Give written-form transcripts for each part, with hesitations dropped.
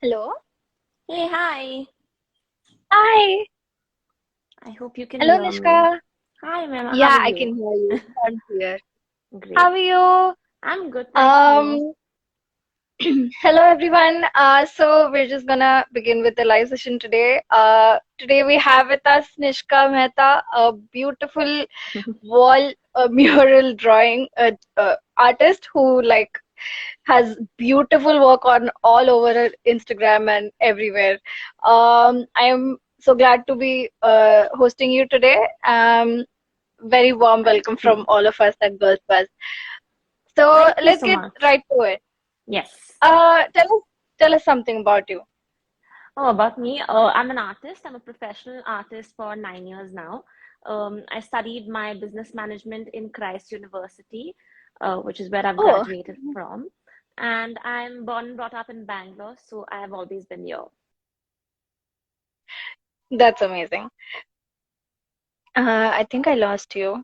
Hello. Hey, hi. Hi. I hope you can Hello, hear me. Nishka. Hi, Mema. How are Yeah, I you? can hear you. I'm here. How Great. are you? I'm good, thank you. Um, Hello everyone. So we're just gonna begin with the live session today. Today we have with us Nishka Mehta, a beautiful wall mural drawing artist who has beautiful work on all over her Instagram and everywhere. I am so glad to be hosting you today. Very warm Thank welcome from you. all of us at Girls Buzz. So Thank you let's so get much. right to it. Yes. Tell us something about you. Oh, about me. I'm an artist. I'm a professional artist for 9 years now. I studied my business management in Christ University, which is where I've Oh, graduated from. And I'm born and brought up in Bangalore, so I have always been here. that's amazing. I think I lost you.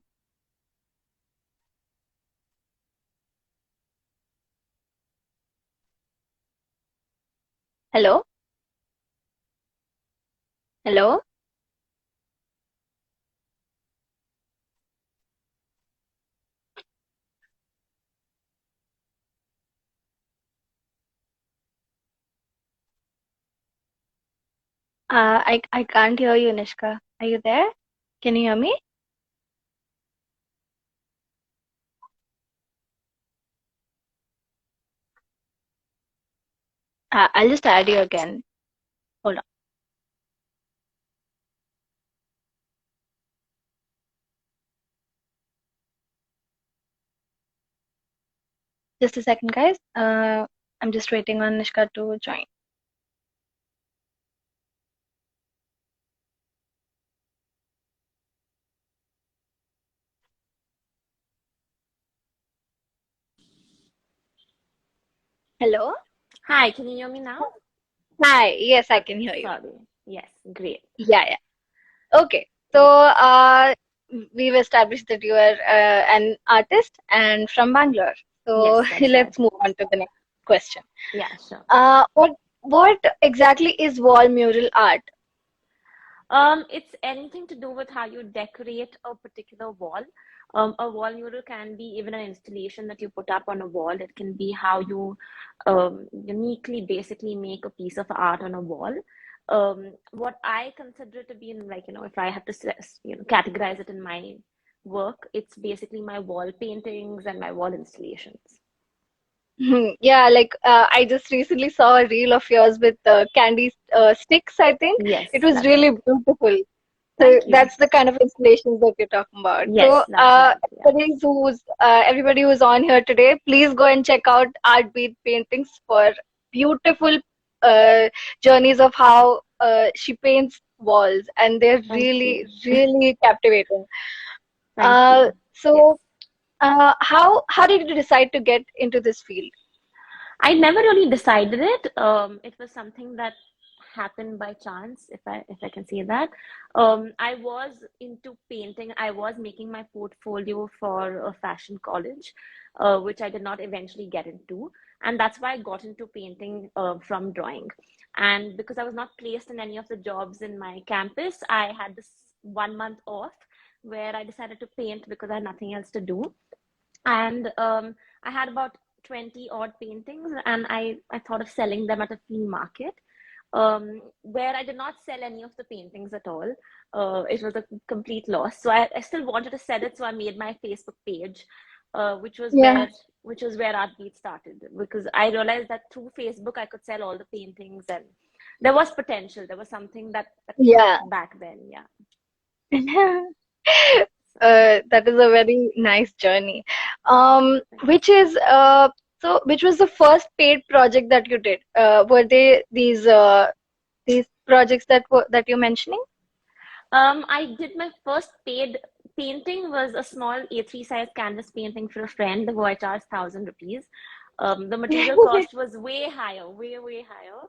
Hello? Hello? I can't hear you, Nishka. Are you there? Can you hear me? I'll just add you again. Hold on. Just a second, guys. I'm just waiting on Nishka to join. Hello? Hi, can you hear me now? Hi. Yes, I can Okay, hear you. sorry. Yes, great. Yeah, yeah. Okay. So, Yes. we've established that you are an artist and from Bangalore. So, Yes, that's right. let's move on to the next question. Yeah, sure. What exactly is wall mural art? It's anything to do with how you decorate a particular wall. A wall mural can be even an installation that you put up on a wall. It can be how you uniquely basically make a piece of art on a wall. What I consider it to be in like, if I have to categorize it in my work, it's basically my wall paintings and my wall installations. Yeah, I just recently saw a reel of yours with candy sticks, I think. Yes, It was that's really right. beautiful. So Thank you. that's the kind of installations that you're talking about. Yes, So that's right. Yeah. everybody who's on here today, please go and check out Artbeat Paintings for beautiful uh, journeys of how she paints walls, and they're Thank really, you. really captivating. Thank you. Yes. So how did you decide to get into this field? I never really decided it. It was something that happened by chance, if I can say that. I was into painting. I was making my portfolio for a fashion college, which I did not eventually get into, and that's why I got into painting from drawing. And because I was not placed in any of the jobs in my campus, I had this 1 month off where I decided to paint because I had nothing else to do. And I had about 20 odd paintings, and I thought of selling them at a flea market, where I did not sell any of the paintings at all. It was a complete loss. So I still wanted to sell it, so I made my Facebook page, which was Yeah, where Artbeat started, because I realized that through Facebook I could sell all the paintings, and there was potential. There was something that yeah. clicked back then. Yeah. So, That is a very nice journey. thank Which was the first paid project that you did? Were they these projects that you're mentioning? I did my first paid painting was a small A3 size canvas painting for a friend who I charged 1,000 rupees. The material cost was way higher, way higher.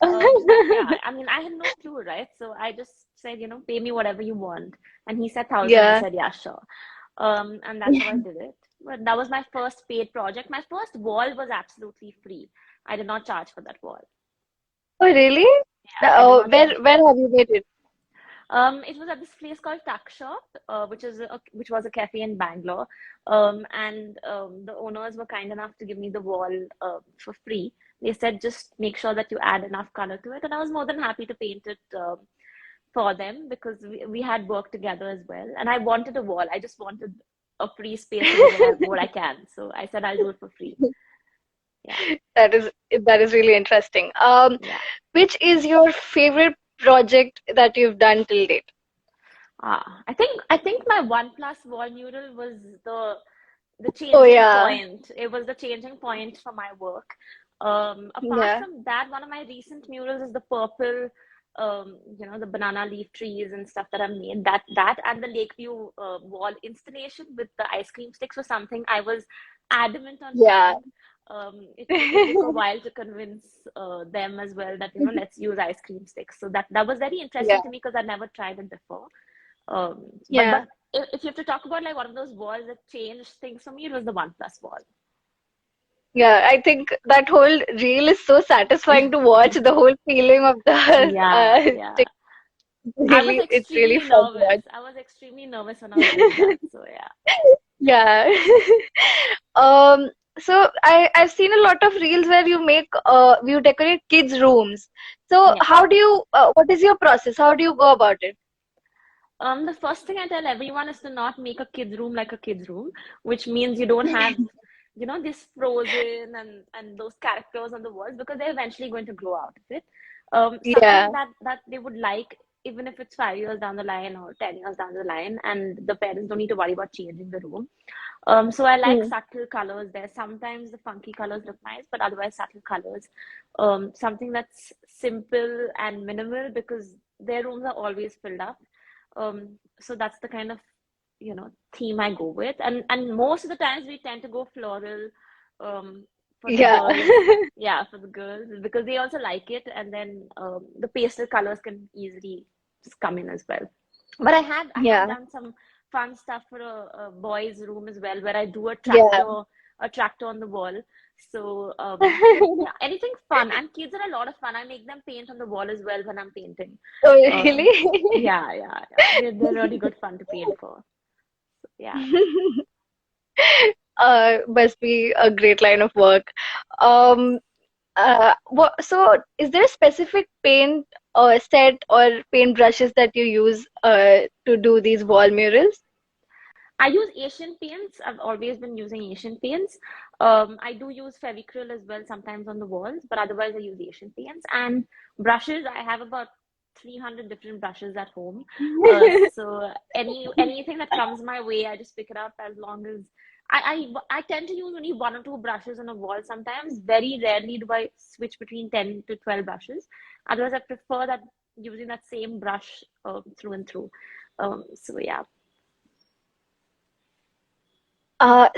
But yeah, I mean, I had no clue, right? So I just said, pay me whatever you want. And he said 1,000. I Yeah. said, yeah, sure. And that's how I did it. But that was my first paid project. My first wall was absolutely free. I did not charge for that wall. Oh, really? Yeah, I did not Where try. have you made it? It was at this place called Tuck Shop, which was a cafe in Bangalore. And the owners were kind enough to give me the wall for free. They said just make sure that you add enough color to it, and I was more than happy to paint it for them because we had worked together as well. And I wanted a wall. I just wanted a free space to do what I can. So I said I'll do it for free. Yeah, That is really interesting. yeah. Which is your favorite project that you've done till date? I think my one plus wall mural was the Oh changing yeah, point. It was the changing point for my work. Apart yeah, from that, one of my recent murals is the purple, the banana leaf trees and stuff that I've made. That and the Lakeview wall installation with the ice cream sticks was something I was adamant on yeah. trying. It took a while to convince them as well that let's use ice cream sticks. So that was very Yeah, interesting to me because I'd never tried it before. But yeah, if you have to talk about like one of those walls that changed things for me, it was the One Plus wall. yeah. I think that whole reel is so satisfying to watch. The whole feeling of the Yeah, yeah. stick. Really, it's really fun to watch. I was extremely nervous when I was doing that. So yeah. Yeah. Um, so I've seen a lot of reels where you decorate kids' rooms. So Yeah. what is your process? How do you go about it? The first thing I tell everyone is to not make a kid's room like a kid's room, which means you don't have, this frozen and those characters on the walls because they're eventually going to grow out of it. Yeah, Something that they would like, even if it's 5 years down the line or 10 years down the line, and the parents don't need to worry about changing the room. So I like hmm. subtle colors there. Sometimes the funky colors look nice, but otherwise subtle colors. Something that's simple and minimal because their rooms are always filled up. So that's the kind of theme I go with, and most of the times we tend to go floral for the Yeah, girls. Yeah, for the girls because they also like it, and then the pastel colors can easily just come in as well. But I have yeah, done some fun stuff for a boys' room as well, where I do yeah. a tractor on the wall. So yeah, anything fun. And kids are a lot of fun. I make them paint on the wall as well when I'm painting. Oh, Uh, really? yeah, yeah, yeah. They're really good fun to paint for. Yeah. Must be a great line of work. Um, so is there a specific paint or set or paint brushes that you use to do these wall murals? I use Asian paints. I've always been using Asian paints. I do use Fevicryl as well sometimes on the walls, but otherwise I use Asian paints. And brushes, I have about 300 different brushes at home. So anything that comes my way, I just pick it up as long as I tend to use only one or two brushes on a wall sometimes. Very rarely do I switch between 10 to 12 brushes. Otherwise, I prefer that using that same brush through and through. So yeah.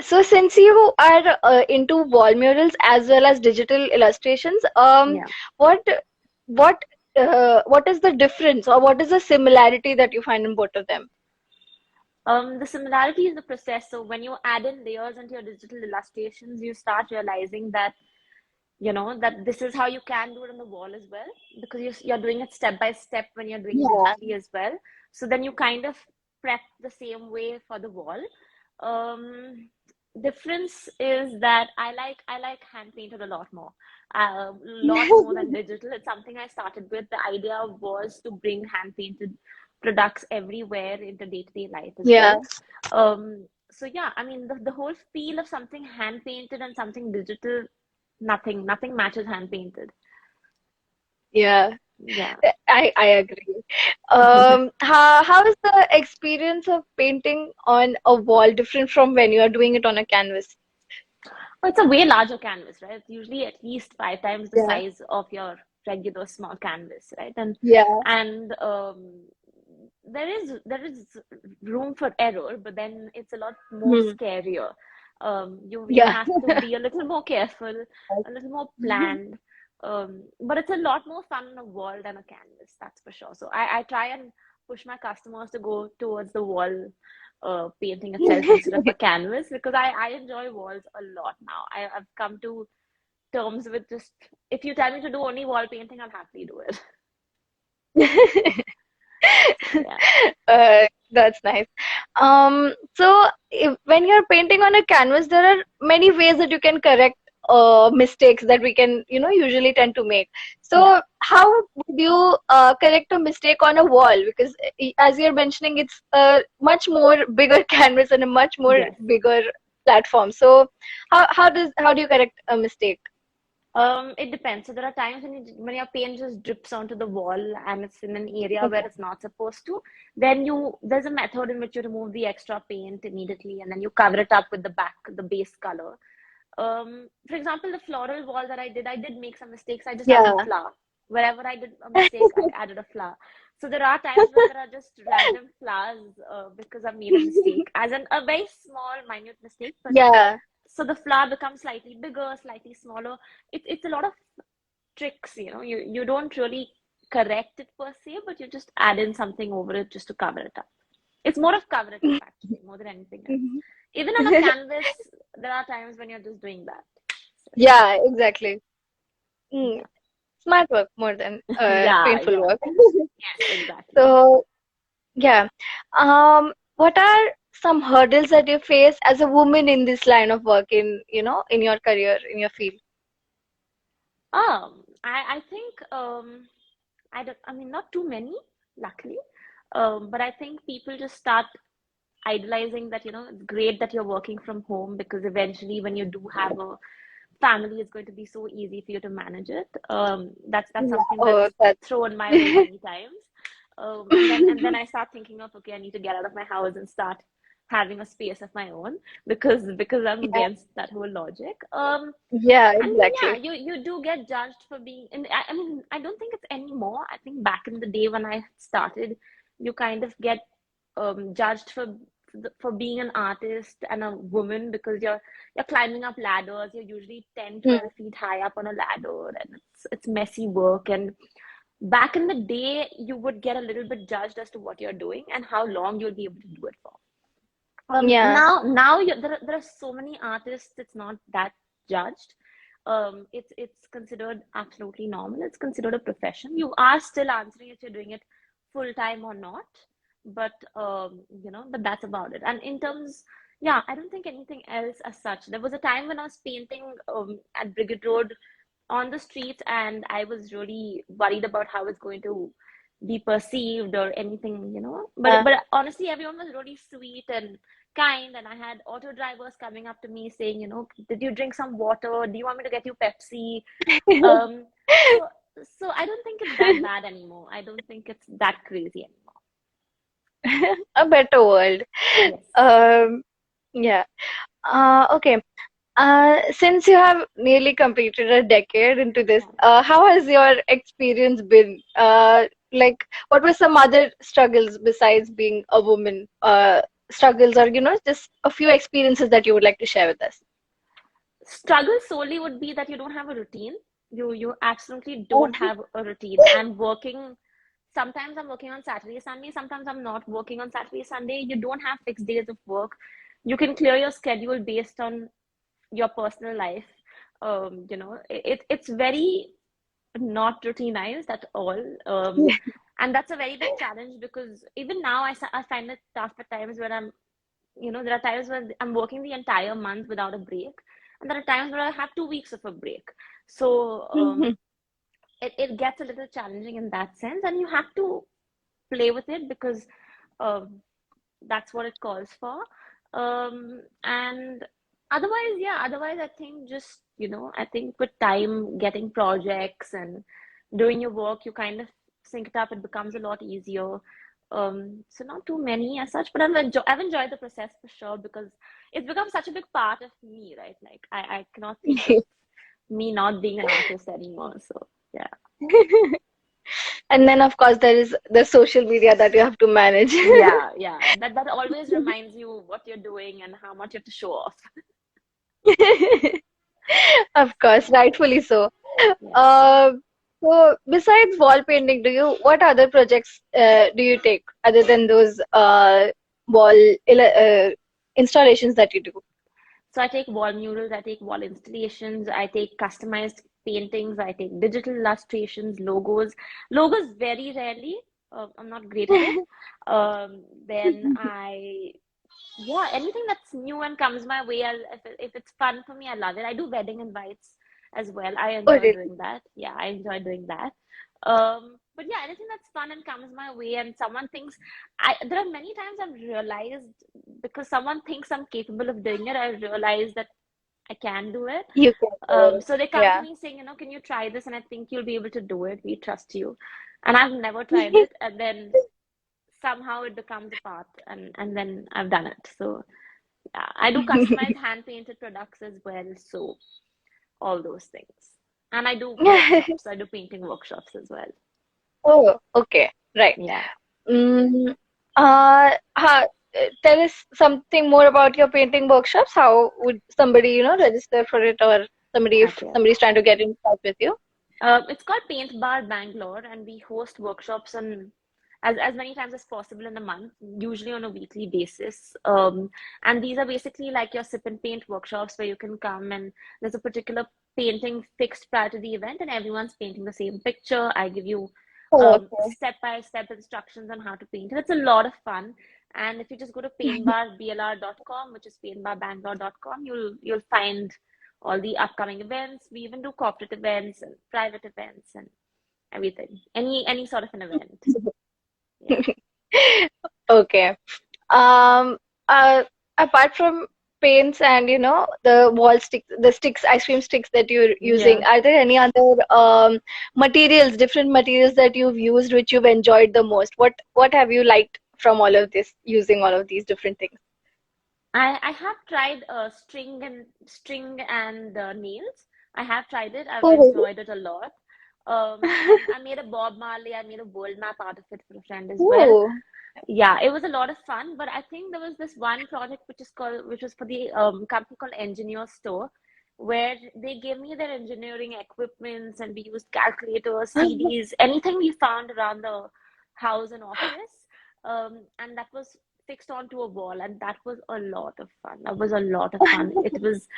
So since you are into wall murals as well as digital illustrations, Yeah. what what what is the difference or what is the similarity that you find in both of them? The similarity is the process. So when you add in layers into your digital illustrations, you start realizing that that this is how you can do it on the wall as well because you're doing it step by step when you're doing it Yeah. digitally as well. So then you kind of prep the same way for the wall. Um, Difference is that I like hand painted a lot more than digital. It's something I started with. The idea was to bring hand painted products everywhere into day-to-day life as Yeah, well. So yeah, I mean the whole feel of something hand painted and something digital, nothing matches hand painted. yeah, Yeah. I agree. How is the experience of painting on a wall different from when you are doing it on a canvas? Well, it's a way larger canvas, right? It's usually at least 5 times the Yeah, size of your regular small canvas, right? And yeah, and there is room for error, but then it's a lot more hmm, scarier. You yeah, have to be a little more careful, a little more planned. But it's a lot more fun on a wall than a canvas, that's for sure. So I try and push my customers to go towards the wall painting itself instead of a canvas because I enjoy walls a lot now. I've come to terms with just, if you tell me to do only wall painting, I'll happily do it. So yeah. That's nice. So when you're painting on a canvas, there are many ways that you can correct mistakes that we can, usually tend to make. Yeah. So how would you correct a mistake on a wall? Because as you're mentioning, it's a much more bigger canvas and a much more Yes. bigger platform. So how do you correct a mistake? It depends. So there are times when your paint just drips onto the wall and it's in an area where Okay. it's not supposed to. Then there's a method in which you remove the extra paint immediately and then you cover it up with the base color. For example, the floral wall that I did make some mistakes. I just added a Yeah. flower. Wherever I did a mistake, I added a flower. So there are times when there are just random flowers because I've made a mistake, as in a very small, minute mistake, but Yeah. so the flower becomes slightly bigger, slightly smaller. It's a lot of tricks, you don't really correct it per se, but you just add in something over it just to cover it up. It's more of cover it up actually, more than anything else. Mhm. Even on a canvas, there are times when you're just doing that. So Yeah, exactly. Mm, yeah. smart work more than Yeah, painful yeah. work. Yes, exactly. So, yeah. What are some hurdles that you face as a woman in this line of work in your career, in your field? I think I mean not too many, luckily. But I think people just start idolizing that, it's great that you're working from home because eventually when you do have a family, it's going to be so easy for you to manage it. That's Yeah. something Oh, that's that's thrown my way many times. And then I start thinking of, okay, I need to get out of my house and start having a space of my own because I'm yeah, against that whole logic. yeah, And then yeah, exactly. you do get judged for being. And I mean, I don't think it's anymore. I think back in the day when I started, you kind of get judged for being an artist and a woman because you're climbing up ladders. You're usually 10, Hmm. 12 feet high up on a ladder, and it's messy work. And back in the day, you would get a little bit judged as to what you're doing and how long you'll be able to do it for. Yeah. There are so many artists. It's not that judged. It's considered absolutely normal. It's considered a profession. You are still answering if you're doing it full time or not, but that's about it. And in terms, yeah, I don't think anything else as such. There was a time when I was painting at Brigade Road on the streets, and I was really worried about how it's going to be perceived or anything. But honestly, everyone was really sweet and kind, and I had auto drivers coming up to me saying, did you drink some water? Do you want me to get you Pepsi? Um, so so I don't think it's that bad anymore. I don't think it's that crazy anymore. A better world. Yes. Um, yeah. Okay. Since you have nearly completed a decade into this, Yeah. how has your experience been? Like, what were some other struggles besides being a woman? Struggles or, just a few experiences that you would like to share with us? Struggle solely would be that you don't have a routine. You absolutely Oh. don't have a routine. And working, sometimes I'm working on Saturday, Sunday, sometimes I'm not working on Saturday, Sunday. You don't have fixed days of work. You can clear your schedule based on your personal life. It's very not routinized at all. And that's a very big challenge because even now I find it tough at times where there are times when I'm working the entire month without a break, and there are times where I have 2 weeks of a break. So it gets a little challenging in that sense, and you have to play with it because um, that's what it calls for. And otherwise, I think just, I think with time, getting projects and doing your work, you kind of sync it up. It becomes a lot easier. So not too many as such, but I've enjoyed the process for sure because it's become such a big part of me, right? Like I cannot think of me not being an artist anymore. So yeah. And then, of course, there is the social media that you have to manage. Yeah, yeah. That always reminds you what you're doing and how much you have to show off. Of course, rightfully so. Yes. Uh, so besides wall painting, what other projects do you take other than those wall installations that you do? So I take wall murals, I take wall installations, I take customized paintings, I take digital illustrations, logos. Logos very rarely. I'm not great at it. Then yeah, anything that's new and comes my way, if it's fun for me, I love it. I do wedding invites as well. I Oh, enjoy really? doing that. Yeah, I enjoy doing that. But yeah, anything that's fun and comes my way, and someone thinks there are many times I've realized because someone thinks I'm capable of doing it, I realize that I can do it. You can do it. So they come to Yeah. me saying, can you try this? And I think you'll be able to do it. We trust you. And I've never tried it, and then somehow it becomes a part, and then I've done it. So yeah, I do customized hand painted products as well. So all those things. And I do workshops. I do painting workshops as well. Oh, okay. Right. Yeah. Mm, tell us something more about your painting workshops. How would somebody, register for it, or somebody, if Okay. somebody's trying to get in touch with you? It's called Paint Bar Bangalore, and we host workshops on as many times as possible in a month, usually on a weekly basis. And these are basically like your sip and paint workshops where you can come and there's a particular painting fixed prior to the event, and everyone's painting the same picture. I give you Oh, okay. step-by-step instructions on how to paint, and it's a lot of fun. And if you just go to paintbarblr.com, which is paintbarbangalore.com, you'll find all the upcoming events. We even do corporate events and private events and everything. Any sort of an event. Yeah. Okay. Um, Apart from paints and the wall sticks, the sticks, ice cream sticks that you're using, Yeah. are there any other materials, different materials that you've used which you've enjoyed the most? What have you liked from all of this, using all of these different things? I have tried string and nails. I have tried it. I've Oh, really? enjoyed it a lot. And I made a Bob Marley. I made a world map out of it for a friend as well. Oh. Yeah, it was a lot of fun, but I think there was this one project which was for the company called Engineer Store, where they gave me their engineering equipments and we used calculators, CDs, anything we found around the house and office. And that was fixed onto a wall, and that was a lot of fun. That was a lot of fun. It was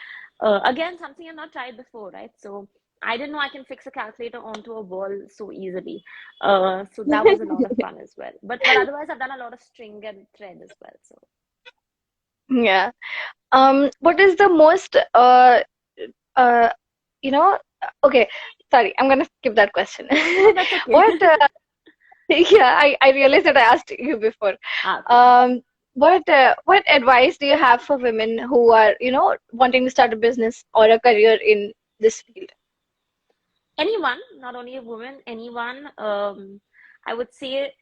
again something I've not tried before, right? So I didn't know I can fix a calculator onto a wall so easily. So that was a lot of fun as well. But otherwise, I've done a lot of string and thread as well. So Yeah. What is the most uh you know okay, sorry, I'm gonna skip that question. no, that's okay. What yeah, I realized that I asked you before. Okay. Um what advice do you have for women who are, wanting to start a business or a career in this field? Anyone, not only a woman, anyone. I would say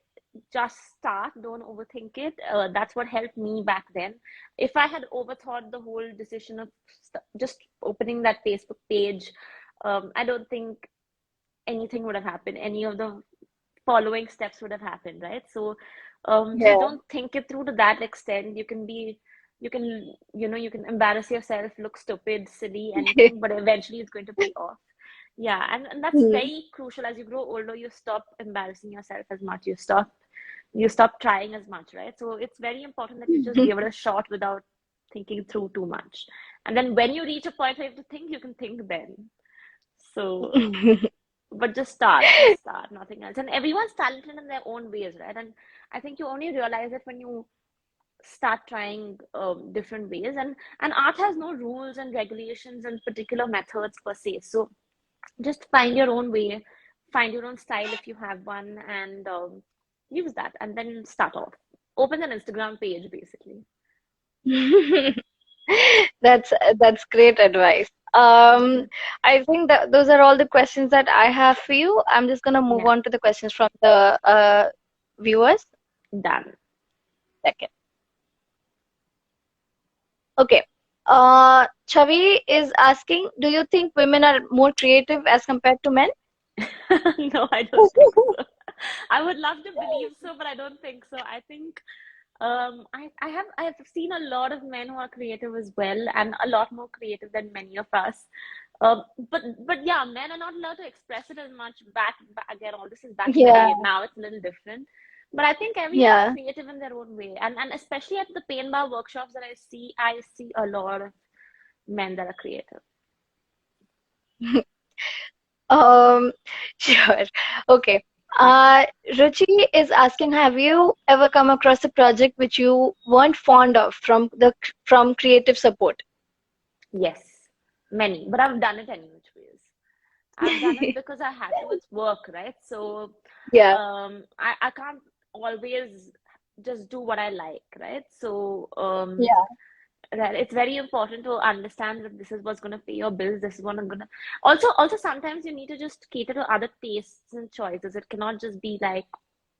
just start. Don't overthink it. That's what helped me back then. If I had overthought the whole decision of just opening that Facebook page, I don't think anything would have happened. Any of the following steps would have happened, right? So just Yeah. don't think it through to that extent. You can embarrass yourself, look stupid, silly, anything, but eventually it's going to pay off. Yeah, and that's Hmm. very crucial. As you grow older, you stop embarrassing yourself as much. You stop trying as much, right? So it's very important that you just give it a shot without thinking through too much. And then when you reach a point where you have to think, you can think then. So but just start, nothing else. And everyone's talented in their own ways, right? And I think you only realize it when you start trying different ways. And art has no rules and regulations and particular methods per se. So just find your own way, find your own style if you have one, and use that, and then start off. Open an Instagram page, basically. That's great advice. I think that those are all the questions that I have for you. I'm just gonna move Yeah, on to the questions from the viewers. done. Second. Okay. Chavi is asking, do you think women are more creative as compared to men? No, I don't think so. I would love to believe so, but I don't think so. I think I have seen a lot of men who are creative as well, and a lot more creative than many of us. But yeah, men are not allowed to express it as much back again. All this is back in the Yeah, day. Now it's a little different. But I think everyone's yeah. creative in their own way, and especially at the paint bar workshops that I see a lot of. men that are creative. Um, sure. Okay. Ruchi is asking, have you ever come across a project which you weren't fond of from creative support? Yes, many, but I've done it any which ways. I've done it because I had to. It's work, right? So Yeah, I can't always just do what I like, right? So yeah, right, it's very important to understand that this is what's going to pay your bills. This is what I'm gonna. Also, sometimes you need to just cater to other tastes and choices. It cannot just be like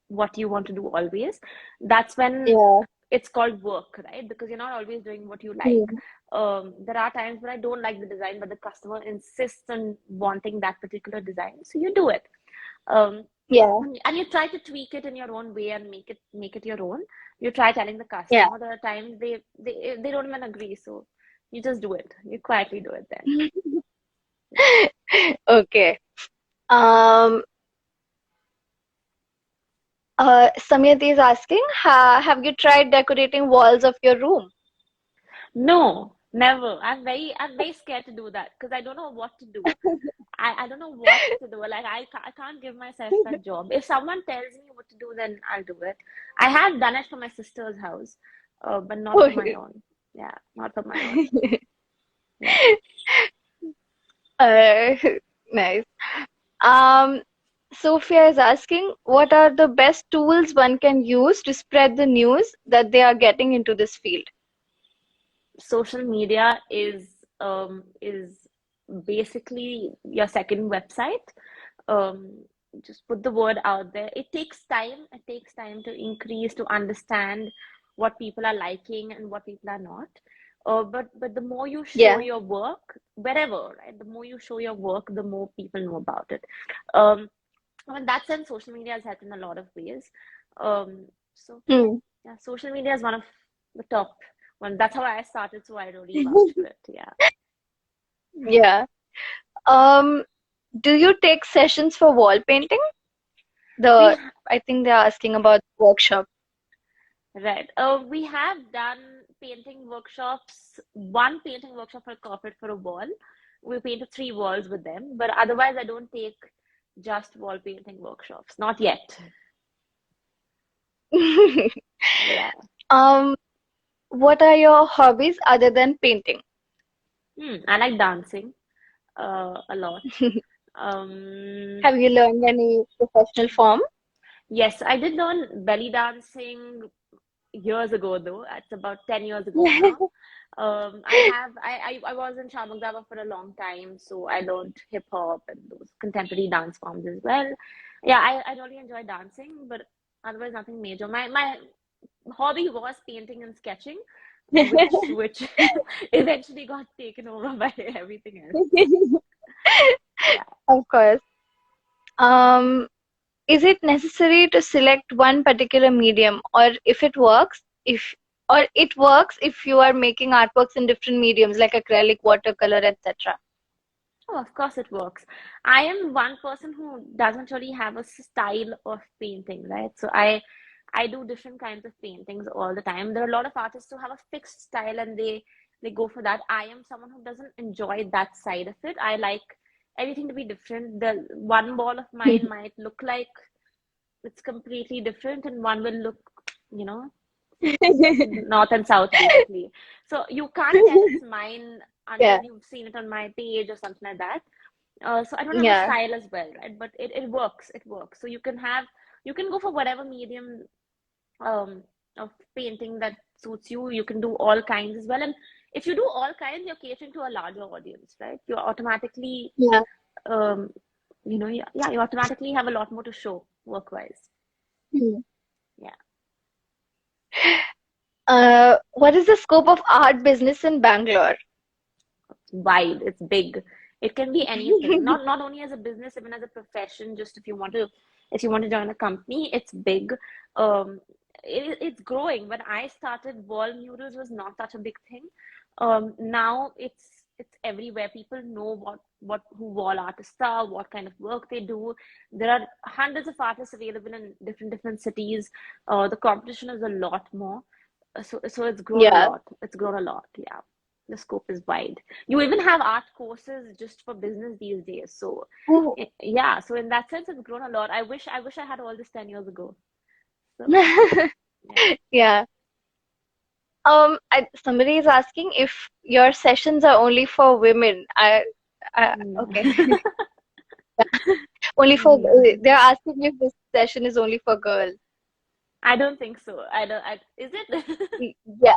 what you want to do always. That's when yeah. it's called work, right? Because you're not always doing what you like. Hmm. There are times when I don't like the design, but the customer insists on wanting that particular design, so you do it. Um, Yeah, and you try to tweak it in your own way and make it your own. You try telling the yeah. customer. There are times they don't even agree, so you just do it. You quietly do it then. Yeah. Okay. Um, Samyati is asking, have you tried decorating walls of your room? No, never. I'm very scared to do that because I don't know what to do. I don't know what to do. Like I can't give myself that job. If someone tells me what to do, then I'll do it. I have done it for my sister's house, but not for my own. Yeah, not for my own. Yeah. Uh, nice. Um, Sophia is asking, what are the best tools one can use to spread the news that they are getting into this field? Social media is basically your second website. Um, just put the word out there. It takes time. It takes time to increase, to understand what people are liking and what people are not. But the more you show Yeah, your work, wherever, right? The more you show your work, the more people know about it. Um, in that sense, social media has helped in a lot of ways. So hmm. yeah, social media is one of the top one. That's how I started, so I really vouch for it. Yeah. Yeah. Um, do you take sessions for wall painting? We The I think they're asking about workshop. Right. We have done painting workshops, one painting workshop for a corporate for a wall. We painted 3 walls with them, but otherwise I don't take just wall painting workshops. Not yet. Yeah. Um, what are your hobbies other than painting? I like dancing a lot. Um, Have you learned any professional form? yes, I did learn belly dancing years ago though. It's about 10 years ago now. I was in Shamagdava for a long time, so I learned hip hop and those contemporary dance forms as well. Yeah, I really enjoy dancing, but otherwise nothing major. My hobby was painting and sketching, which eventually got taken over by everything else. Yeah. Of course. Um, is it necessary to select one particular medium, or it works if you are making artworks in different mediums like acrylic, watercolor, etc.? Oh, of course it works. I am one person who doesn't really have a style of painting, right? So I do different kinds of paintings all the time. There are a lot of artists who have a fixed style and they go for that. I am someone who doesn't enjoy that side of it. I like everything to be different. The one ball of mine might look like it's completely different, and one will look, you know, north and south basically. So you can't tell it's mine Yeah, until you've seen it on my page or something like that. So I don't have a yeah, style as well, right? But it works. It works. So you can go for whatever medium um, of painting that suits you. You can do all kinds as well. And if you do all kinds, you're catering to a larger audience, right? You automatically, yeah. um, yeah, you automatically have a lot more to show work-wise. Hmm. Yeah. What is the scope of art business in Bangalore? Wide, it's big. It can be anything. Not only as a business, even as a profession. Just if you want to join a company, it's big. Um, it's growing. When I started, wall murals was not such a big thing. Now it's everywhere. People know what who wall artists are, what kind of work they do. There are hundreds of artists available in different cities. The competition is a lot more. So it's grown a Yeah. lot. It's grown a lot. Yeah. The scope is wide. You even have art courses just for business these days. So, Oh. yeah. So in that sense, it's grown a lot. I wish I had all this 10 years ago. So, yeah. Yeah. Somebody is asking if your sessions are only for women. No. Okay. Only for, No. they're asking if this session is only for girls. I don't think so. I don't. Is it? Yeah.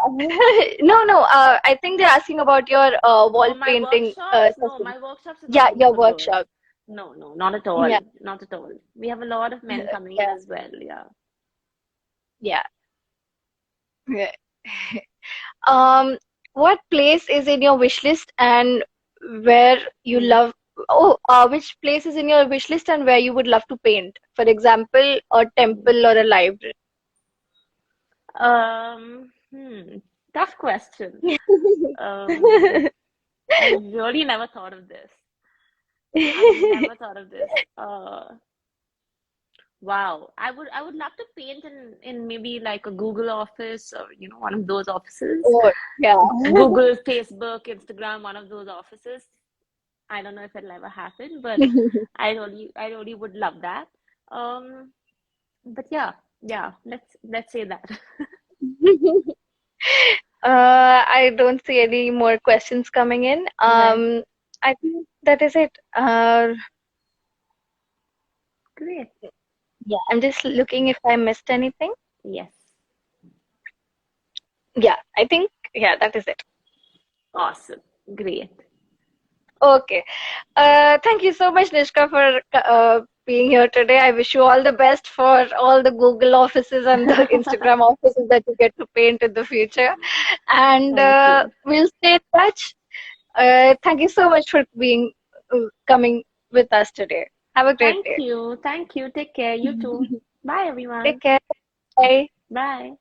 No, no. I think they're asking about your wall Oh, my painting workshops? No, session. my workshops is not Yeah, only your for girls. workshop. No, no, not at Yeah, all. Not at all. We have a lot of men coming in yeah, as well. Yeah. yeah. Yeah. Um, what place is in your wish list and where you Hmm. love? Oh, which place is in your wish list and where you would love to paint? For example, a Hmm. temple or a library. Tough question. Um, I really never thought of this. I've never thought of this. Wow. I would love to paint in maybe like a Google office or one of those offices. Oh, yeah. Google, Facebook, Instagram, one of those offices. I don't know if it'll ever happen, but I really would love that. Um, but yeah, yeah, let's say that. I don't see any more questions coming in. Okay, I think that is it. great. Yeah, I'm just looking if I missed anything. Yes. Yeah, I think, yeah, that is it. Awesome. Great. Okay. Thank you so much, Nishka, for being here today. I wish you all the best for all the Google offices and the Instagram offices that you get to paint in the future. And Thank you. we'll stay in touch. Thank you so much for being coming with us today. Have a great Thank day. you. Thank you. Take care. You too. Bye, Take everyone. care. Bye. Bye.